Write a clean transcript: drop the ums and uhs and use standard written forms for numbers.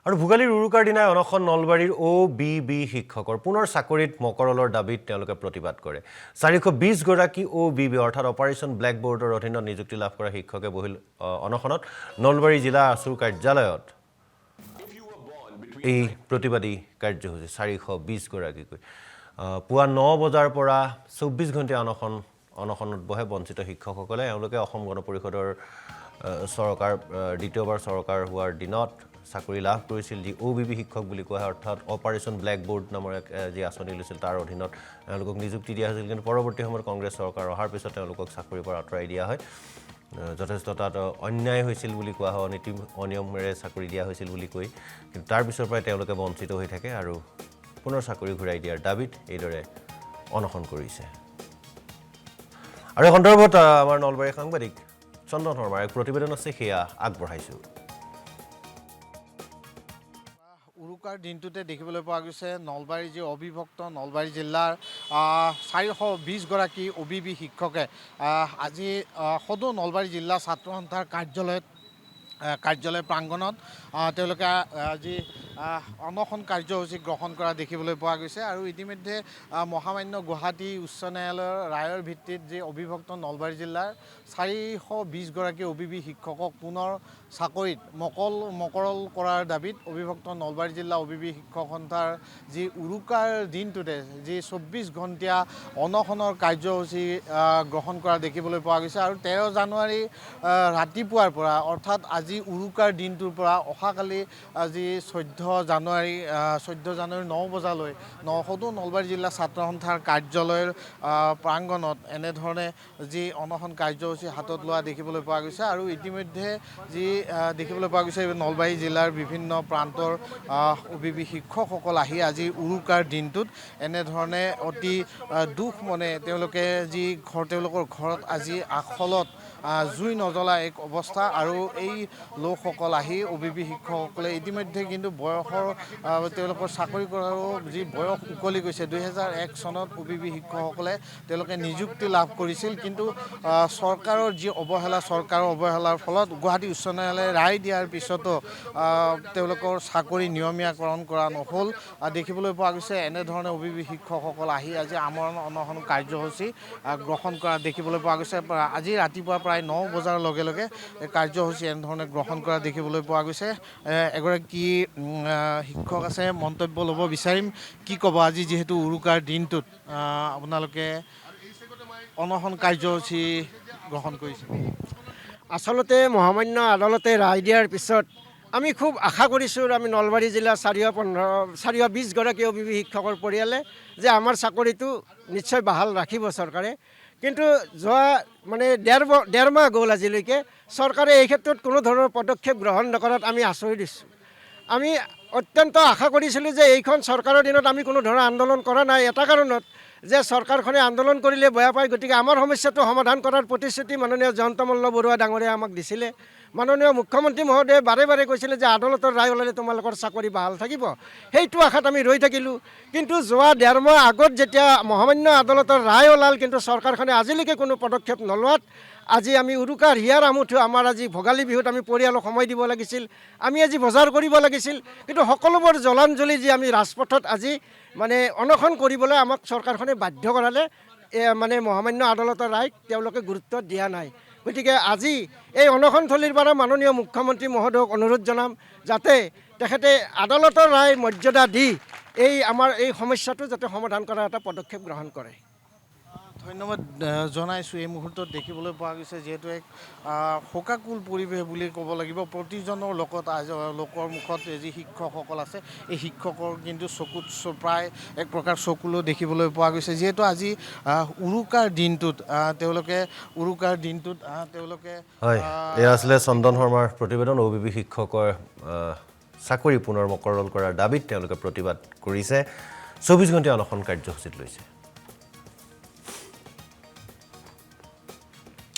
আৰু ভোগালীৰ উৰুকাৰ দিনাই অনখন নলবাৰীৰ OBB শিক্ষকৰ পুনৰ চাকৰিত মকৰলৰ দাবীত তেওঁলোকে প্ৰতিবাদ কৰে 420 গৰাকী OBB অৰ্থাৎ অপাৰেশ্যন ব্লেকবোৰ্ডৰ অধীনত নিযুক্তি লাভ কৰা শিক্ষকে বহিল অনখনত নলবাৰী জিলা আছুৰ কাৰ্যালয়ত এই প্ৰতিবাদী কাৰ্যসূচী 420 গৰাকীকৈ পুৱা 9 বজাৰ পৰা 24 ঘণ্টা অনখনত বহে বঞ্চিত শিক্ষকসকলে তেওঁলোকে অসম গণ পৰিষদৰ সৰকাৰ দ্বিতীয়বাৰ সৰকাৰ হোৱাৰ দিনত চাকৰি লাভ কৰিছিল যি OBB শিক্ষক বুলি কোৱা হয় অৰ্থাৎ অপাৰেশ্যন ব্লেকবোৰ্ড নামৰ এক যি আঁচনি লৈছিল তাৰ অধীনত তেওঁলোকক নিযুক্তি দিয়া হৈছিল কিন্তু পৰৱৰ্তী সময়ত কংগ্ৰেছ চৰকাৰ অহাৰ পিছত তেওঁলোকক চাকৰিৰ পৰা আঁতৰাই দিয়া হয় যথেষ্ট তাত অন্যায় হৈছিল বুলি কোৱা হয় নীতি অনিয়মেৰে চাকৰি দিয়া হৈছিল বুলি কৈ কিন্তু তাৰ পিছৰ পৰাই তেওঁলোকে বঞ্চিত হৈ থাকে আৰু পুনৰ চাকৰি ঘূৰাই দিয়াৰ দাবীত এইদৰে অনশন কৰিছে আৰু এই সন্দৰ্ভত আমাৰ নলবাৰী সাংবাদিক চন্দন শৰ্মাৰ এক প্ৰতিবেদন আছে সেয়া আগবঢ়াইছোঁ উৰুকাৰ দিনটোতে দেখিবলৈ পোৱা গৈছে নলবাৰী যি অবিভক্ত নলবাৰী জিলাৰ 420 গৰাকী OBB শিক্ষকে আজি সদৌ নলবাৰী জিলা ছাত্ৰ সন্থাৰ কাৰ্যালয় প্ৰাংগণত তেওঁলোকে আজি অনশন কাৰ্যসূচী গ্ৰহণ কৰা দেখিবলৈ পোৱা গৈছে আৰু ইতিমধ্যে মহামান্য গুৱাহাটী উচ্চ ন্যায়ালয়ৰ ৰায়ৰ ভিত্তিত যি অবিভক্ত নলবাৰী জিলাৰ 420 গৰাকী OBB শিক্ষকক পুনৰ চাকৰিত মকৰল কৰাৰ দাবীত অবিভক্ত নলবাৰী জিলা OBB শিক্ষক সন্থাৰ যি উৰুকাৰ দিনটোতে যি 24 ঘণ্টীয়া অনশনৰ কাৰ্যসূচী গ্ৰহণ কৰা দেখিবলৈ পোৱা গৈছে আৰু 13 জানুৱাৰী ৰাতিপুৱাৰ পৰা অৰ্থাৎ আজি উৰুকাৰ দিনটোৰ পৰা অহাকালি আজি 14 জানুৱাৰী 9 বজালৈ সদৌ নলবাৰী জিলা ছাত্ৰ সন্থাৰ কাৰ্যালয়ৰ প্ৰাংগণত এনেধৰণে যি অনশন কাৰ্যসূচী হাতত লোৱা দেখিবলৈ পোৱা গৈছে আৰু ইতিমধ্যে যি দেখিবলৈ পোৱা গৈছে নলবাৰী জিলাৰ বিভিন্ন প্ৰান্তৰ OBB শিক্ষকসকল আহি আজি উৰুকাৰ দিনটোত এনেধৰণে অতি দুখ মনে তেওঁলোকে যি তেওঁলোকৰ ঘৰত আজি আখলত জুই নজ্বলা এক অৱস্থা আৰু এই লোকসকল আহি OBB শিক্ষকসকলে ইতিমধ্যে কিন্তু বয়সৰ তেওঁলোকৰ চাকৰি কৰাৰো যি বয়স উকলি গৈছে 2001 চনত OBB শিক্ষকসকলে তেওঁলোকে নিযুক্তি লাভ কৰিছিল কিন্তু চৰকাৰৰ যি অৱহেলাৰ ফলত গুৱাহাটী উচ্চ ন্যায়ালয়ে ৰায় দিয়াৰ পিছতো তেওঁলোকৰ চাকৰি নিয়মীয়াকৰণ কৰা নহ'ল দেখিবলৈ পোৱা গৈছে এনেধৰণে OBB শিক্ষকসকল আহি আজি আমৰণ অনশন কাৰ্যসূচী গ্ৰহণ কৰা দেখিবলৈ পোৱা গৈছে আজি ৰাতিপুৱা প্ৰায় 9 বজাৰ লগে লগে কাৰ্যসূচী এনেধৰণে গ্ৰহণ কৰা দেখিবলৈ পোৱা গৈছে এগৰাকী শিক্ষক আছে মন্তব্য ল'ব বিচাৰিম কি ক'ব আজি যিহেতু উৰুকাৰ দিনটোত আপোনালোকে অনশন কাৰ্যসূচী গ্ৰহণ কৰিছে আচলতে মহামান্য আদালতে ৰায় দিয়াৰ পিছত আমি খুব আশা কৰিছোঁ আমি নলবাৰী জিলাৰ 420 গৰাকী OBB শিক্ষকৰ পৰিয়ালে যে আমাৰ চাকৰিটো নিশ্চয় বাহাল ৰাখিব চৰকাৰে কিন্তু যোৱা মানে ডেৰ মাহ গ'ল আজিলৈকে চৰকাৰে এই ক্ষেত্ৰত কোনো ধৰণৰ পদক্ষেপ গ্ৰহণ নকৰাত আমি আচৰিত দিছোঁ আমি অত্যন্ত আশা কৰিছিলোঁ যে এইখন চৰকাৰৰ দিনত আমি কোনো ধৰণৰ আন্দোলন কৰা নাই এটা কাৰণত যে চৰকাৰখনে আন্দোলন কৰিলে বেয়া পায় গতিকে আমাৰ সমস্যাটো সমাধান কৰাৰ প্ৰতিশ্ৰুতি মাননীয় জয়ন্ত মল্ল বৰুৱা ডাঙৰীয়াই আমাক দিছিলে মাননীয় মুখ্যমন্ত্ৰী মহোদয়ে বাৰে বাৰে কৈছিলে যে আদালতৰ ৰায় ওলালে তোমালোকৰ চাকৰি বাহাল থাকিব সেইটো আশাত আমি ৰৈ থাকিলোঁ কিন্তু যোৱা ডেৰ মাহ আগত যেতিয়া মহামান্য আদালতৰ ৰায় ওলাল কিন্তু চৰকাৰখনে আজিলৈকে কোনো পদক্ষেপ নলোৱাত আজি আমি উৰুকাৰ হিয়াৰ আমঠু আমাৰ আজি ভোগালী বিহুত আমি পৰিয়ালক সময় দিব লাগিছিল আমি আজি বজাৰ কৰিব লাগিছিল কিন্তু সকলোবোৰ জলাঞ্জলি যি আমি ৰাজপথত আজি মানে অনশন কৰিবলৈ আমাক চৰকাৰখনে বাধ্য কৰালে মানে মহামান্য আদালতৰ ৰায়ক তেওঁলোকে গুৰুত্ব দিয়া নাই গতিকে আজি এই অনশনথলীৰ পৰা মাননীয় মুখ্যমন্ত্ৰী মহোদয়ক অনুৰোধ জনাম যাতে তেখেতে আদালতৰ ৰায় মৰ্যাদা দি এই আমাৰ এই সমস্যাটো যাতে সমাধান কৰাৰ এটা পদক্ষেপ গ্ৰহণ কৰে ধন্যবাদ জনাইছোঁ এই মুহূৰ্তত দেখিবলৈ পোৱা গৈছে যিহেতু এক শোকাকুল পৰিৱেশ বুলি ক'ব লাগিব প্ৰতিজনৰ লোকৰ মুখত যি শিক্ষকসকল আছে এই শিক্ষকৰ কিন্তু চকুত প্ৰায় এক প্ৰকাৰ চকুলো দেখিবলৈ পোৱা গৈছে যিহেতু আজি উৰুকাৰ দিনটোত তেওঁলোকে হয় এয়া আছিলে চন্দন শৰ্মাৰ প্ৰতিবেদন OBB শিক্ষকৰ চাকৰি পুনৰ মকৰল কৰাৰ দাবীত তেওঁলোকে প্ৰতিবাদ কৰিছে 24 ঘণ্টা অনশন কাৰ্যসূচীত লৈছে